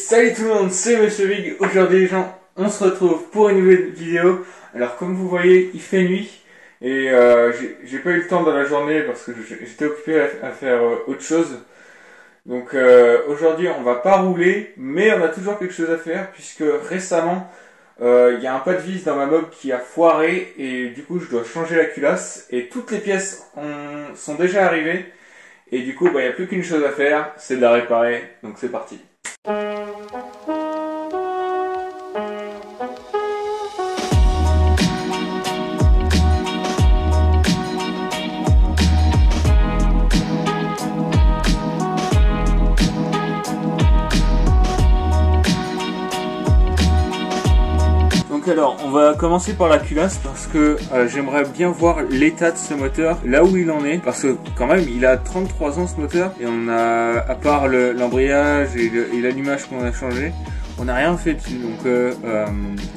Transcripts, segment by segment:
Salut tout le monde, c'est Monsieur Big. Aujourd'hui les gens, on se retrouve pour une nouvelle vidéo. Alors comme vous voyez, il fait nuit et j'ai pas eu le temps dans la journée parce que j'étais occupé à faire autre chose. Donc aujourd'hui on va pas rouler, mais on a toujours quelque chose à faire puisque récemment il y a un pas de vis dans ma mob qui a foiré et du coup je dois changer la culasse et toutes les pièces sont déjà arrivées et du coup il n'y a plus qu'une chose à faire, c'est de la réparer. Donc c'est parti. Alors on va commencer par la culasse parce que j'aimerais bien voir l'état de ce moteur, là où il en est, parce que quand même il a 33 ans ce moteur et on a, à part l'embrayage et l'allumage qu'on a changé, on n'a rien fait dessus. Donc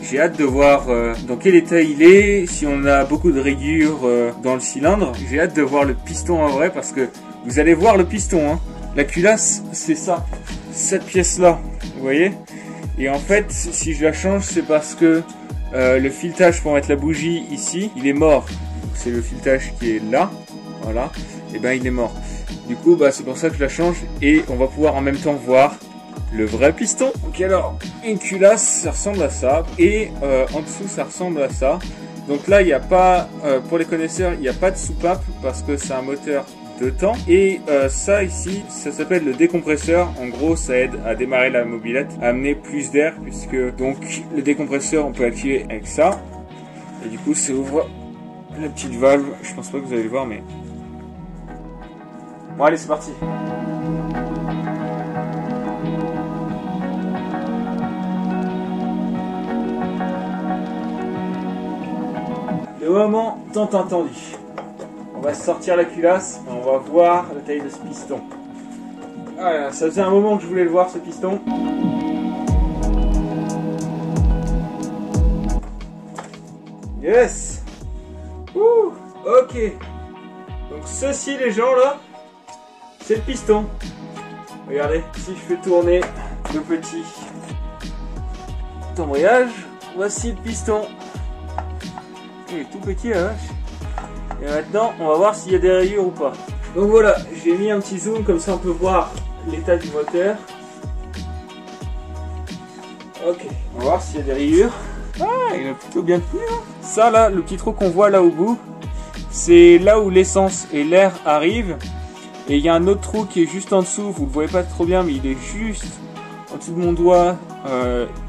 j'ai hâte de voir dans quel état il est, si on a beaucoup de rayures dans le cylindre. J'ai hâte de voir le piston en vrai parce que vous allez voir le piston, hein. La culasse c'est ça, cette pièce là, vous voyez. Et en fait si je la change c'est parce que le filetage pour mettre la bougie ici, il est mort. C'est le filetage qui est là, voilà. Et ben il est mort. Du coup, bah c'est pour ça que je la change et on va pouvoir en même temps voir le vrai piston. Donc alors, une culasse, ça ressemble à ça et en dessous ça ressemble à ça. Donc là, il n'y a pas, pour les connaisseurs, il n'y a pas de soupape parce que c'est un moteur de temps. Et ça ici, ça s'appelle le décompresseur. En gros, ça aide à démarrer la mobilette, à amener plus d'air, puisque donc le décompresseur, on peut l'activer avec ça. Et du coup, ça ouvre la petite valve. Je pense pas que vous allez le voir, mais bon, allez, c'est parti. Le moment tant attendu. On va sortir la culasse et on va voir la taille de ce piston. Voilà, ça faisait un moment que je voulais le voir ce piston. Yes. Ouh, ok. Donc ceci les gens là, c'est le piston. Regardez, si je fais tourner le petit embrayage, voici le piston. Il est tout petit la vache. Et maintenant, on va voir s'il y a des rayures ou pas. Donc voilà, j'ai mis un petit zoom, comme ça on peut voir l'état du moteur. Ok, on va voir s'il y a des rayures. Ah, il a plutôt bien tenu. Hein. Ça là, le petit trou qu'on voit là au bout, c'est là où l'essence et l'air arrivent. Et il y a un autre trou qui est juste en dessous, vous le voyez pas trop bien, mais il est juste en dessous de mon doigt,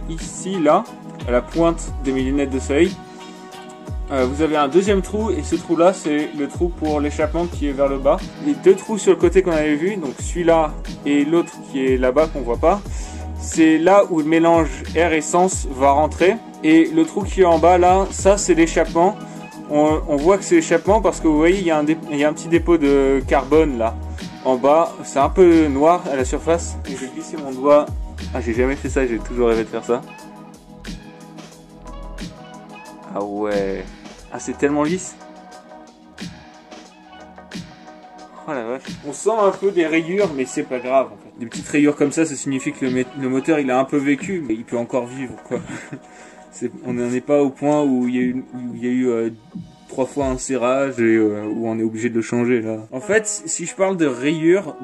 ici, là, à la pointe de mes lunettes de soleil. Vous avez un deuxième trou et ce trou là c'est le trou pour l'échappement qui est vers le bas. Les deux trous sur le côté qu'on avait vu, donc celui-là et l'autre qui est là-bas qu'on voit pas, c'est là où le mélange air-essence va rentrer. Et le trou qui est en bas là, ça c'est l'échappement. On voit que c'est l'échappement parce que vous voyez il y a un petit dépôt de carbone là en bas. C'est un peu noir à la surface. Et je vais glisser mon doigt. Ah, j'ai jamais fait ça, j'ai toujours rêvé de faire ça. Ah ouais. Ah, c'est tellement lisse. Oh la vache. On sent un peu des rayures, mais c'est pas grave en fait. Des petites rayures comme ça signifie que le moteur il a un peu vécu, mais il peut encore vivre quoi. On n'en est pas au point où il y a eu 3 fois un serrage et où on est obligé de le changer là. En fait, si je parle de rayures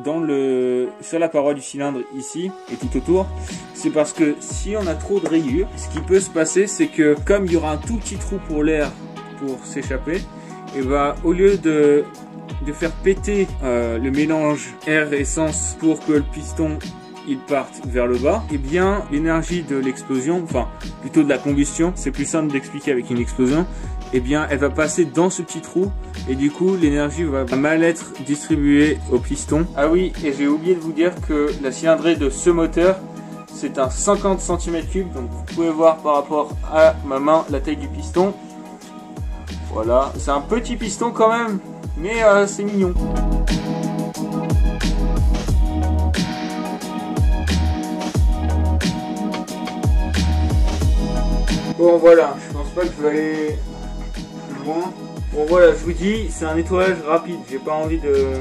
sur la paroi du cylindre ici et tout autour, c'est parce que si on a trop de rayures, ce qui peut se passer c'est que comme il y aura un tout petit trou pour l'air pour s'échapper, et bah au lieu de faire péter le mélange air-essence pour que le piston il parte vers le bas, et bien l'énergie de l'explosion, enfin plutôt de la combustion, c'est plus simple d'expliquer avec une explosion, et bien elle va passer dans ce petit trou et du coup l'énergie va mal être distribuée au piston. Ah oui, et j'ai oublié de vous dire que la cylindrée de ce moteur c'est un 50 cm3, donc vous pouvez voir par rapport à ma main la taille du piston. Voilà, c'est un petit piston quand même, mais c'est mignon. Bon voilà, je pense pas que je vais aller plus loin. Bon voilà, je vous dis, c'est un nettoyage rapide, j'ai pas envie de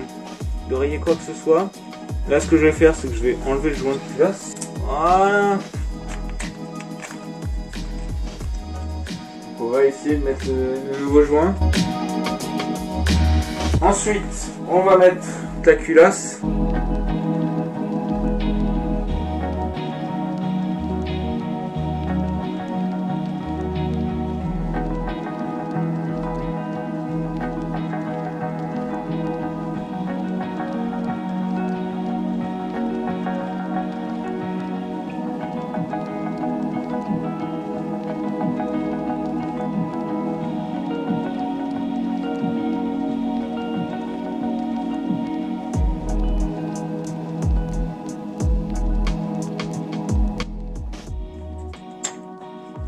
rayer quoi que ce soit. Là ce que je vais faire, c'est que je vais enlever le joint de culasse. Voilà. On va essayer de mettre le nouveau joint. Ensuite, on va mettre la culasse.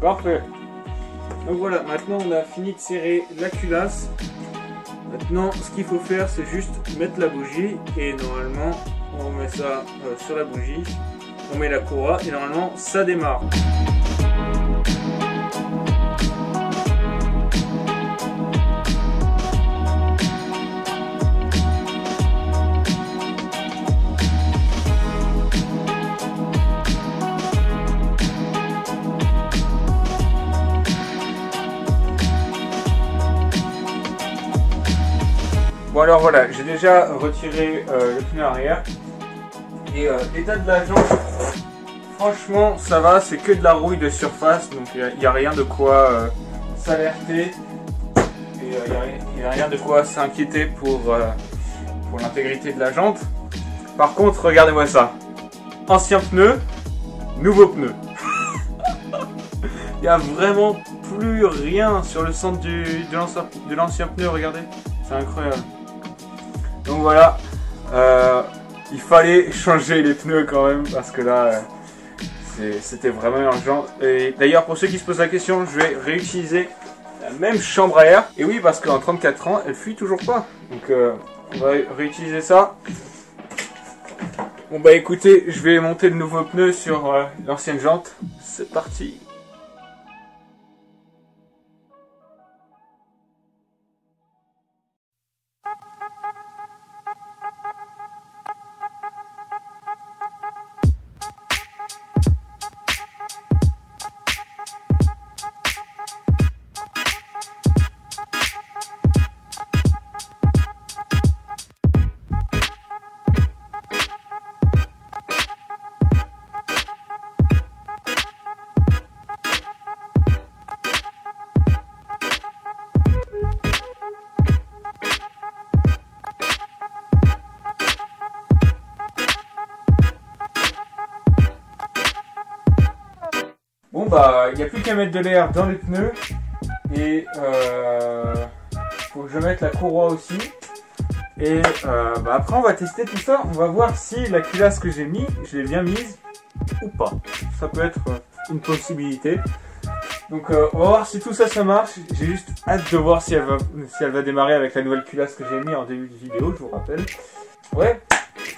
Parfait. Donc voilà, maintenant on a fini de serrer la culasse. Maintenant, ce qu'il faut faire, c'est juste mettre la bougie. Et normalement, on met ça sur la bougie. On met la courroie et normalement, ça démarre. Bon alors voilà, j'ai déjà retiré le pneu arrière et l'état de la jante, franchement ça va, c'est que de la rouille de surface, donc il n'y a rien de quoi s'alerter et il n'y a rien de quoi s'inquiéter pour l'intégrité de la jante. Par contre, regardez-moi ça, ancien pneu, nouveau pneu. Il n'y a vraiment plus rien sur le centre de l'ancien pneu, regardez, c'est incroyable. Donc voilà, il fallait changer les pneus quand même parce que là, c'était vraiment urgent. Et d'ailleurs, pour ceux qui se posent la question, je vais réutiliser la même chambre à air. Et oui, parce qu'en 34 ans, elle fuit toujours pas. Donc on va réutiliser ça. Bon bah écoutez, je vais monter le nouveau pneu sur l'ancienne jante. C'est parti. Bon bah, il n'y a plus qu'à mettre de l'air dans les pneus et faut que je mette la courroie aussi. Et bah après on va tester tout ça, on va voir si la culasse que j'ai mis, je l'ai bien mise ou pas. Ça peut être une possibilité. Donc on va voir si tout ça marche. J'ai juste hâte de voir si elle va démarrer avec la nouvelle culasse que j'ai mis en début de vidéo, je vous rappelle. Ouais,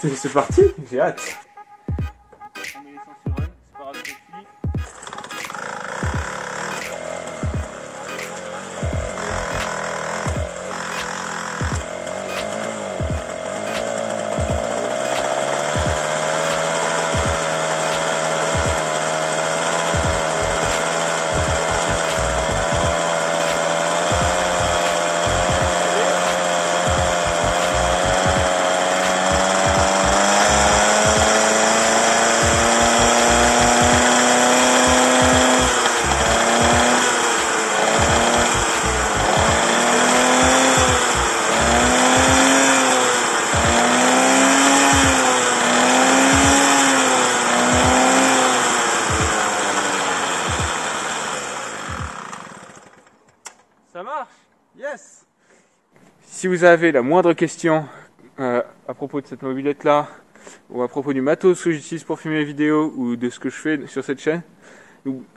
c'est parti, j'ai hâte. On met l'essence sur run, c'est pas grave, c'est fini. Ça marche? Yes! Si vous avez la moindre question à propos de cette mobilette là, ou à propos du matos que j'utilise pour filmer les vidéos, ou de ce que je fais sur cette chaîne,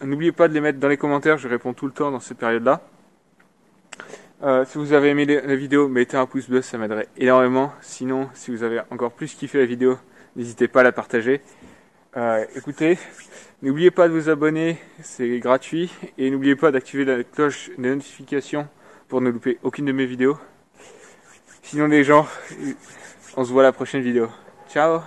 n'oubliez pas de les mettre dans les commentaires, je réponds tout le temps dans cette période là. Si vous avez aimé la vidéo, mettez un pouce bleu, ça m'aiderait énormément. Sinon, si vous avez encore plus kiffé la vidéo, n'hésitez pas à la partager. Écoutez, n'oubliez pas de vous abonner, c'est gratuit. Et n'oubliez pas d'activer la cloche de notification pour ne louper aucune de mes vidéos. Sinon les gens, on se voit à la prochaine vidéo. Ciao!